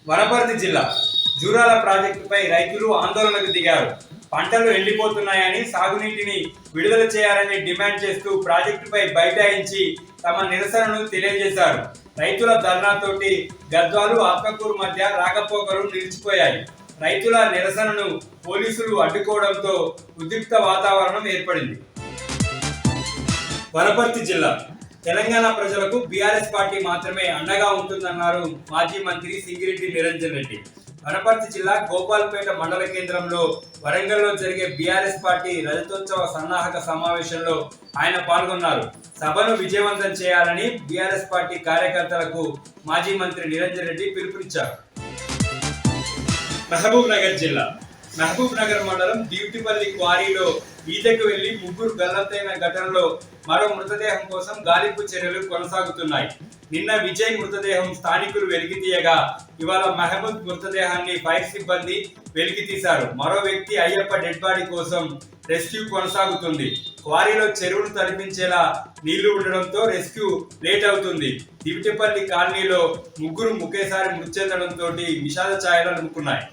వనపర్తి జిల్లా జూరాల ప్రాజెక్టుపై రైతులు ఆందోళనకు దిగారు. పంటలు ఎండిపోతున్నాయని, సాగునీటిని విడుదల చేయాలని డిమాండ్ చేస్తూ ప్రాజెక్టుపై బైఠాయించి తమ నిరసనను తెలియజేశారు. రైతుల ధర్నాతోటి గద్వాలు, ఆత్మకూరు మధ్య రాకపోకలు నిలిచిపోయాయి. రైతుల నిరసనను పోలీసులు అడ్డుకోవడంతో ఉద్రిక్త వాతావరణం ఏర్పడింది. వనపర్తి జిల్లా తెలంగాణ ప్రజలకు బీఆర్ఎస్ పార్టీ మాత్రమే అండగా ఉంటుందన్నారు మాజీ మంత్రి సింగిరెడ్డి నిరంజన్ రెడ్డి. వనపర్తి జిల్లా గోపాల్పేట మండల కేంద్రంలో వరంగల్లో జరిగే బీఆర్ఎస్ పార్టీ రజతోత్సవ సన్నాహక సమావేశంలో ఆయన పాల్గొన్నారు. సభను విజయవంతం చేయాలని బీఆర్ఎస్ పార్టీ కార్యకర్తలకు మాజీ మంత్రి నిరంజన్ రెడ్డి పిలుపునిచ్చారు. మహబూబ్ నగర్ జిల్లా మహబూబ్ నగర్ మండలం డ్యూటిపల్లి క్వారీలో ఈతకు వెళ్లి ముగ్గురు గల్లంతైన ఘటనలో మరో మృతదేహం కోసం గాలింపు చర్యలు కొనసాగుతున్నాయి. నిన్న విజయ్ మృతదేహం స్థానికులు వెలికితీయగా ఇవాళ మహబూబ్ మృతదేహాన్ని ఫైర్ సిబ్బంది వెలికితీశారు. మరో వ్యక్తి అయ్యప్ప డెడ్ బాడీ కోసం రెస్క్యూ కొనసాగుతుంది. క్వారీలో చెరువును తలపించేలా నీళ్లు ఉండడంతో రెస్క్యూ లేట్ అవుతుంది. దివిటిపల్లి కాలనీలో ముగ్గురు ఒకేసారి మృతి చెందడంతో విషాద ఛాయలు అలుముకున్నాయి.